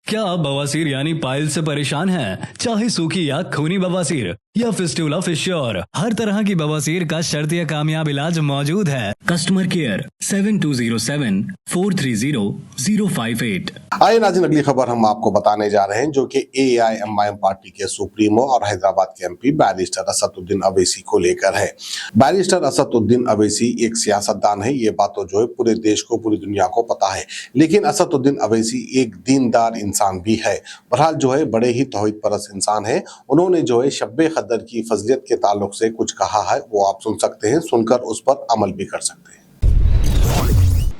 क्या आप बवासीर यानी पाइल से परेशान हैं? चाहे सूखी या खूनी बवासीर या फिस्टुला फिश्योर, हर तरह की बवासीर का शर्तिया कामयाब इलाज मौजूद है। Customer care 7207-430-058। आइए नाज़रीन, अगली खबर हम आपको बताने जा रहे हैं जो कि AIMIM पार्टी के सुप्रीमो और हैदराबाद के MP बैरिस्टर असदुद्दीन अवैसी को लेकर है। बैरिस्टर असदुद्दीन अवैसी एक सियासतदान है, ये बात तो जो है पूरे देश को, पूरी दुनिया को पता है, लेकिन असदुद्दीन अवैसी एक दीनदार इंसान भी है। बहरहाल जो है बड़े ही तौहीद परस्त इंसान है। उन्होंने जो है शब-ए क़दर की फजीलत के ताल्लुक से कुछ कहा है, वो आप सुन सकते हैं, सुनकर उस पर अमल भी कर सकते हैं।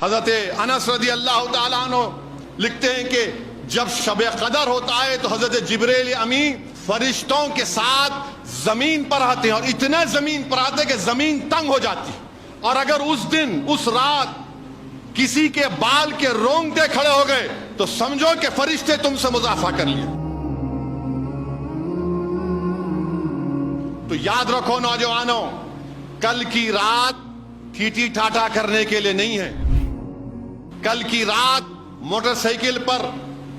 हज़रत अनस रज़ी अल्लाह तआला अन्हु लिखते हैं कि जब शब कदर होता है तो हज़रत जिब्रील अमीन फरिश्तों के साथ जमीन पर आते हैं, और इतने जमीन पर आते हैं कि जमीन तंग हो जाती है। और अगर उस दिन, उस रात किसी के बाल के रोंगटे खड़े हो गए तो समझो कि फरिश्ते तुमसे मुजाफा कर लिए। तो याद रखो नौजवानों, कल की रात ठीठी ठाठा करने के लिए नहीं है। कल की रात मोटरसाइकिल पर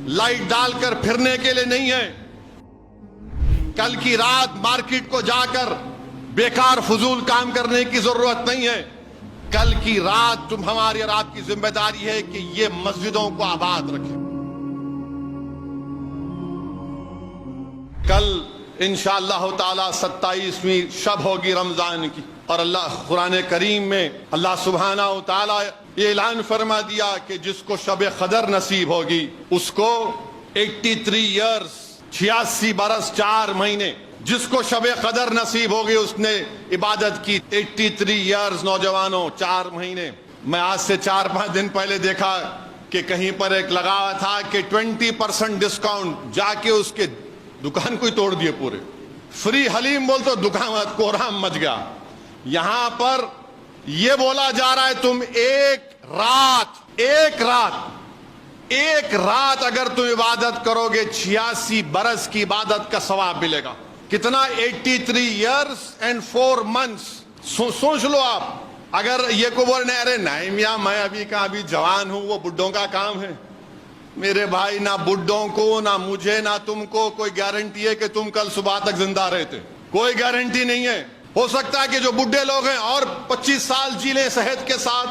लाइट डालकर फिरने के लिए नहीं है। कल की रात मार्केट को जाकर बेकार फजूल काम करने की जरूरत नहीं है। कल की रात हमारी और आपकी जिम्मेदारी है कि ये मस्जिदों को आबाद रखें। कल इंशाअल्लाह ताला 27वीं शब होगी रमजान की, और अल्लाह कुरान करीम में अल्लाह सुब्हानहू ताला ये ऐलान फरमा दिया कि जिसको शब कदर नसीब होगी उसको 83 ईयर्स 86 बरस 4 महीने, जिसको शब कदर नसीब होगी उसने इबादत की 83 ईयर्स नौजवानों 4 महीने। मैं आज से 4-5 दिन पहले देखा कि कहीं पर एक लगा था कि 20% डिस्काउंट, जाके उसके दुकान को ही तोड़ दिए पूरे। फ्री हलीम बोल तो दुकान कोहराम मच गया। यहां पर यह बोला जा रहा है तुम एक रात अगर तुम इबादत करोगे 86 बरस की इबादत का सवाब मिलेगा। कितना? 83 ईयर्स एंड 4 मंथ्स। सोच लो आप, अगर ये को बोलने अरे नहीं मियां मैं अभी जवान हूं, वो बुड्ढों का काम है। मेरे भाई, ना बुड्ढों को, ना मुझे, ना तुमको कोई गारंटी है कि तुम कल सुबह तक जिंदा रहते? कोई गारंटी नहीं है। हो सकता है कि जो बुड्ढे लोग हैं और 25 साल जी ले सेहत के साथ,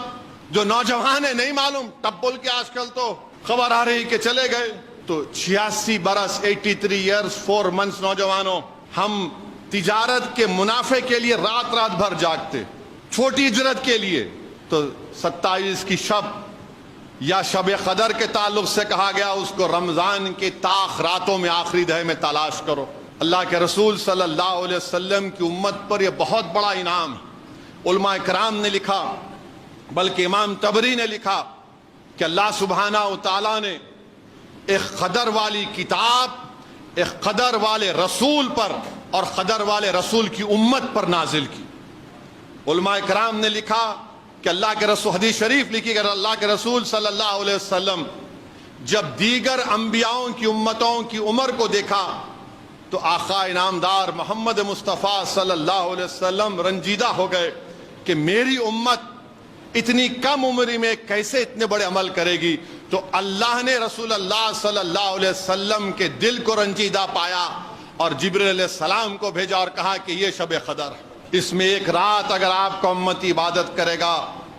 जो नौजवान है नहीं मालूम, तब बोल के आजकल तो खबर आ रही कि चले गए। तो 86 बरस 83 ईयर्स 4 मंथ्स नौजवानों, हम तिजारत के मुनाफे के लिए रात रात भर जागते, छोटी इजरत के लिए। तो 27 की शब या शब कदर के ताल्लुक से कहा गया उसको रमजान के ताख रातों में आखिरी दह में तलाश करो। अल्लाह के रसूल सल्लल्लाहु अलैहि वसल्लम की उम्मत पर यह बहुत बड़ा इनाम है। उलमा इकराम ने लिखा, बल्कि इमाम तबरी ने लिखा कि अल्लाह सुब्हानहू तआला ने एक कदर वाली किताब, एक कदर वाले रसूल पर और कदर वाले रसूल की उम्मत पर नाजिल की। उलमा इकराम ने लिखा कि अल्लाह के रसूल, हदीस शरीफ लिखी कि अल्लाह के रसूल सल्लल्लाहु अलैहि वसल्लम जब दीगर अंबियाओं की उम्मतों की उम्र को देखा तो आका इनामदार मोहम्मद मुस्तफ़ा सल्लल्लाहु अलैहि वसल्लम रंजीदा हो गए कि मेरी उम्मत इतनी कम उम्र में कैसे इतने बड़े अमल करेगी। तो अल्लाह ने रसूल अल्लाह सल्लल्लाहु अलैहि वसल्लम के दिल को रंजीदा पाया और जिब्रील अलैहिस्सलाम को भेजा और कहा कि ये शब कदर है, इसमें एक रात अगर आपका उम्मत इबादत करेगा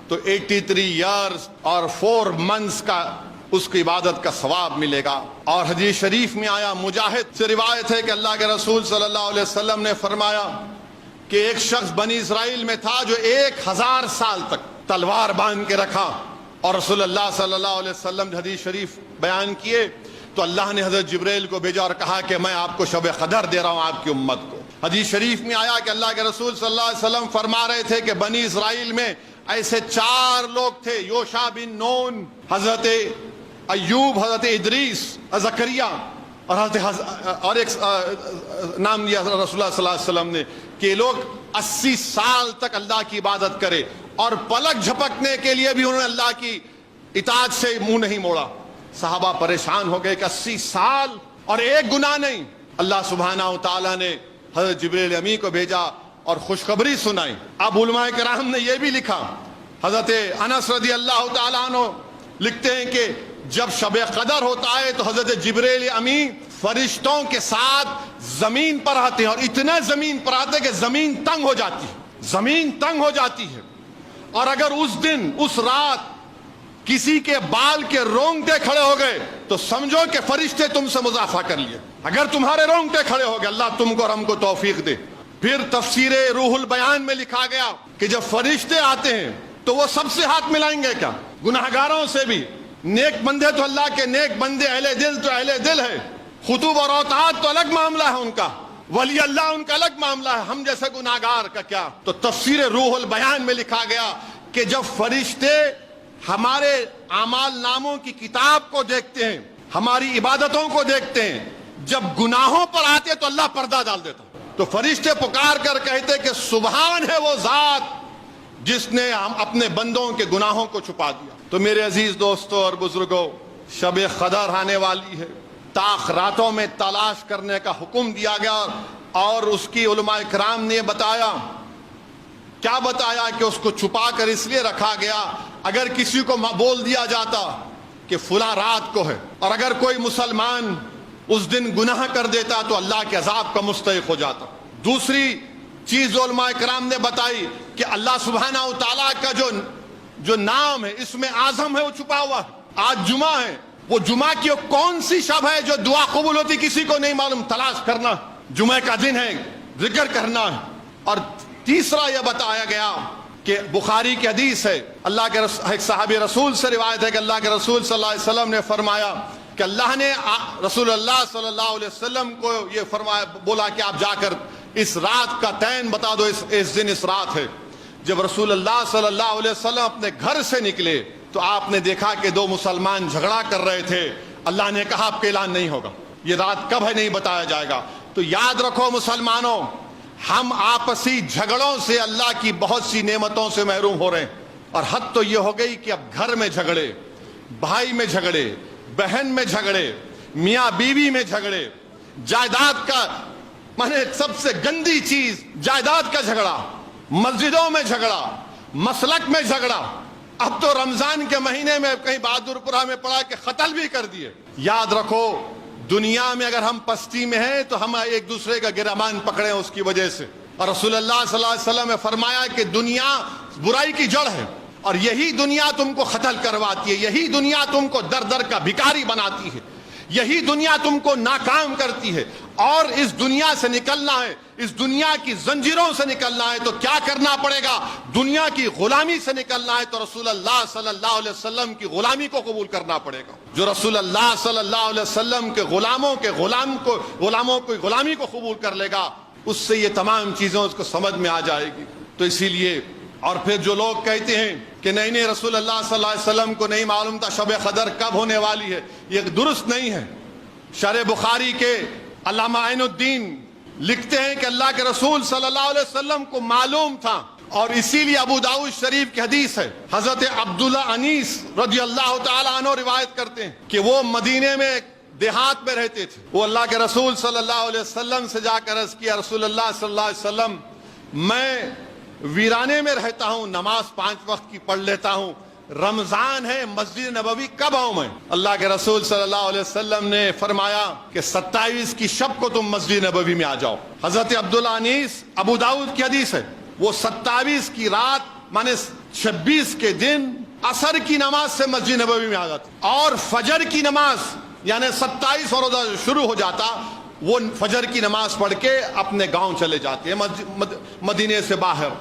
तो 83 ईयर्स और 4 मंथ्स का उसकी इबादत का सवाब मिलेगा। और हदीस शरीफ में आया, मुजाहिद से रिवायत है कि अल्लाह के रसूल सल्लल्लाहु अलैहि वसल्लम ने फरमाया कि एक शख्स बनी इस्राइल में था जो 1000 साल तक तलवार बांध के रखा, और रसूलुल्लाह सल्लल्लाहु अलैहि वसल्लम हदीस शरीफ बयान किए तो अल्लाह ने हजरत जिब्रील को भेजा और कहा कि मैं आपको शब कदर दे रहा हूं आपकी उम्मत को। हदीस शरीफ में आया कि अल्लाह के रसूल सल्लल्लाहु अलैहि वसल्लम फरमा रहे थे कि बनी इस्राइल में ऐसे 4 लोग थे, योशा बिन नून, हजरत अय्यूब, हजरत इदरीस, जकरिया, और एक नाम दिया रसूलुल्लाह सल्लल्लाहु अलैहि वसल्लम ने कि लोग 80 साल तक अल्लाह की इबादत करे और पलक झपकने के लिए भी उन्होंने अल्लाह की इताअत से मुंह नहीं मोड़ा। सहाबा परेशान हो गए कि 80 साल और एक गुनाह नहीं। अल्लाह सुब्हानहू तआला ने हज़रत जिब्रील अमीन को भेजा और खुशखबरी सुनाई। अब उलमाए किराम ने यह भी लिखा, हज़रत अनस रज़ी अल्लाह तआला अन्हु लिखते हैं कि جب شب قدر ہوتا ہے تو حضرت جبریل امی فرشتوں کے ساتھ زمین پر آتے ہیں، اور اتنا زمین پر آتے ہیں کہ زمین تنگ ہو جاتی ہے، زمین تنگ ہو جاتی ہے. اور اگر اس دن اس رات کسی کے بال کے رونگٹے کھڑے ہو گئے تو سمجھو کہ فرشتے تم سے مضافہ کر لیے. اگر تمہارے رونگٹے کھڑے ہو گئے، اللہ تم کو اور ہم کو توفیق دے. پھر تفسیر روح البیان میں لکھا گیا کہ جب فرشتے آتے ہیں تو وہ سب سے ہاتھ ملائیں گے کیا؟ گناہگاروں سے بھی. نیک بندے تو اللہ کے نیک بندے، اہل دل تو اہل دل ہے. خطوب اور اوتاد تو الگ معاملہ ہے ان کا، ولی اللہ ان کا الگ معاملہ ہے، ہم جیسے گناہگار کا کیا؟ تو تفسیر روح البیان میں لکھا گیا کہ جب فرشتے ہمارے اعمال ناموں کی کتاب کو دیکھتے ہیں، ہماری عبادتوں کو دیکھتے ہیں، جب گناہوں پر آتے تو اللہ پردہ ڈال دیتا. تو فرشتے پکار کر کہتے کہ سبحان ہے وہ ذات جس نے ہم اپنے بندوں کے گناہوں کو چھپا دیا. تو میرے عزیز دوستوں اور بزرگوں، شب قدر آنے والی ہے. تاخ راتوں میں تلاش کرنے کا حکم دیا گیا، اور اس کی علماء کرام نے بتایا، کیا بتایا کہ اس کو چھپا کر اس لیے رکھا گیا اگر کسی کو بول دیا جاتا کہ فلاں رات کو ہے، اور اگر کوئی مسلمان اس دن گناہ کر دیتا تو اللہ کے عذاب کا مستحق ہو جاتا. دوسری چیز علماء کرام نے بتائی کہ اللہ سبحانہ و تعالیٰ کا جو نام ہے، اس میں اعظم ہے، وہ چھپا ہوا ہے. آج جمعہ ہے، وہ جمعہ کی کون سی شب ہے جو دعا قبول ہوتی کسی کو نہیں معلوم. تلاش کرنا، جمعہ کا دن ہے، ذکر کرنا ہے. اور تیسرا یہ بتایا گیا کہ بخاری کی حدیث ہے، اللہ کے ایک صحابی رسول سے روایت ہے کہ اللہ کے رسول صلی اللہ علیہ وسلم نے فرمایا کہ اللہ نے رسول اللہ صلی اللہ علیہ وسلم کو یہ فرمایا، بولا کہ آپ جا کر اس رات کا تعین بتا دو، اس دن اس رات ہے. جب رسول اللہ صلی اللہ علیہ وسلم اپنے گھر سے نکلے تو آپ نے دیکھا کہ دو مسلمان جھگڑا کر رہے تھے. اللہ نے کہا آپ کا اعلان نہیں ہوگا، یہ رات کب ہے نہیں بتایا جائے گا. تو یاد رکھو مسلمانوں، ہم آپسی جھگڑوں سے اللہ کی بہت سی نعمتوں سے محروم ہو رہے ہیں. اور حد تو یہ ہو گئی کہ اب گھر میں جھگڑے، بھائی میں جھگڑے، بہن میں جھگڑے، میاں بیوی میں جھگڑے، جائیداد کا، مانے سب سے گندی چیز جائیداد کا جھگڑا، مسجدوں میں جھگڑا، مسلک میں جھگڑا. اب تو رمضان کے مہینے میں کہیں بہادرپورہ میں پڑا کہ قتل بھی کر دیے. یاد رکھو، دنیا میں اگر ہم پستی میں ہیں تو ہم ایک دوسرے کا گرمان پکڑیں اس کی وجہ سے. اور رسول اللہ صلی اللہ علیہ وسلم نے فرمایا کہ دنیا برائی کی جڑ ہے، اور یہی دنیا تم کو قتل کرواتی ہے، یہی دنیا تم کو در در کا بھکاری بناتی ہے، یہی دنیا تم کو ناکام کرتی ہے. اور اس دنیا سے نکلنا ہے، اس دنیا کی زنجیروں سے نکلنا ہے تو کیا کرنا پڑے گا؟ دنیا کی غلامی سے نکلنا ہے تو رسول اللہ صلی اللہ علیہ وسلم کی غلامی کو قبول کرنا پڑے گا. جو رسول اللہ صلی اللہ علیہ وسلم کے غلاموں کی غلامی کو قبول کر لے گا، اس سے یہ تمام چیزیں اس کو سمجھ میں آ جائے گی. تو اسی لیے، اور پھر جو لوگ کہتے ہیں کہ نہیں رسول اللہ صلی اللہ علیہ وسلم کو نہیں معلوم تھا شب قدر کب ہونے والی ہے، یہ درست نہیں ہے. شرح بخاری کے علامہ عین الدین لکھتے ہیں کہ اللہ کے رسول صلی اللہ علیہ وسلم کو معلوم تھا، اور اسی لیے ابو داؤد شریف کی حدیث ہے، حضرت عبداللہ انیس رضی اللہ تعالی عنہ روایت کرتے ہیں کہ وہ مدینے میں دیہات میں رہتے تھے. وہ اللہ کے رسول صلی اللہ علیہ وسلم سے جا کر عرض کیا، رسول اللہ صلی اللہ علیہ وسلم، میں ویرانے میں رہتا ہوں، نماز 5 وقت کی پڑھ لیتا ہوں، رمضان ہے، مسجد نبوی کب آؤں میں؟ اللہ کے رسول صلی اللہ علیہ وسلم نے فرمایا کہ 27 کی شب کو تم مسجد نبوی میں آ جاؤ. حضرت عبداللہ انیس، ابو داؤد کی حدیث ہے، وہ 27 کی رات مانے 26 کے دن عصر کی نماز سے مسجد نبوی میں آ جاتے، اور فجر کی نماز یعنی 27 اور روزہ شروع ہو جاتا، وہ فجر کی نماز پڑھ کے اپنے گاؤں چلے جاتے ہیں مدینے سے باہر.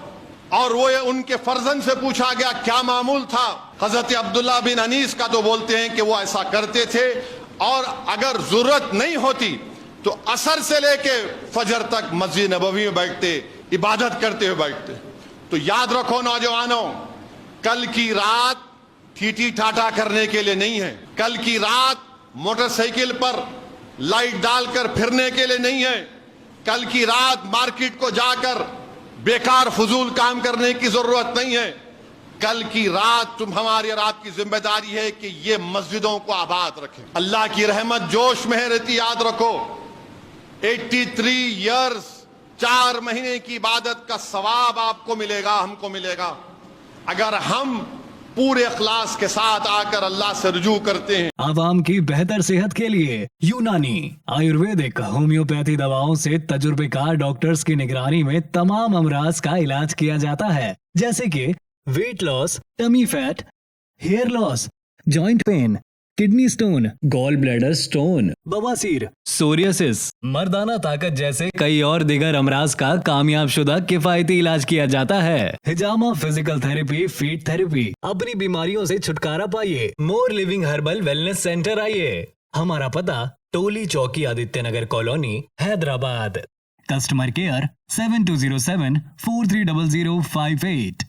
اور وہ ان کے فرزند سے پوچھا گیا کیا معمول تھا حضرت عبداللہ بن انیس کا، تو بولتے ہیں کہ وہ ایسا کرتے تھے، اور اگر ضرورت نہیں ہوتی تو عصر سے لے کے فجر تک مسجد نبوی میں بیٹھتے، عبادت کرتے ہوئے بیٹھتے. تو یاد رکھو نوجوانوں، کل کی رات ٹھیٹھی ٹھاٹا کرنے کے لیے نہیں ہے، کل کی رات موٹر سائیکل پر لائٹ ڈال کر پھرنے کے لیے نہیں ہے، کل کی رات مارکیٹ کو جا کر بیکار فضول کام کرنے کی ضرورت نہیں ہے. کل کی رات ہماری اور آپ کی ذمہ داری ہے کہ یہ مسجدوں کو آباد رکھیں. اللہ کی رحمت جوش میں رہتی. یاد رکھو 83 ایئرز 4 مہینے کی عبادت کا ثواب آپ کو ملے گا، ہم کو ملے گا. اگر ہم पूरे इखलास के साथ आकर अल्लाह से रुजू करते हैं। आवाम की बेहतर सेहत के लिए यूनानी आयुर्वेदिक होम्योपैथी दवाओं से तजुर्बेकार डॉक्टर्स की निगरानी में तमाम अमराज का इलाज किया जाता है, जैसे कि weight loss, tummy fat, hair loss, joint pain, kidney stone, gall bladder stone, बवासीर, सोरियासिस, मर्दाना ताकत जैसे कई और दिगर अमराज का कामयाब शुदा किफायती इलाज किया जाता है। हिजामा फिजिकल थेरेपी, फीट थेरेपी। अपनी बीमारियों से छुटकारा पाइए। More living herbal wellness centre आइए। हमारा पता Toli Chowki, Aditya Nagar colony, Hyderabad. Customer care 7207 430058।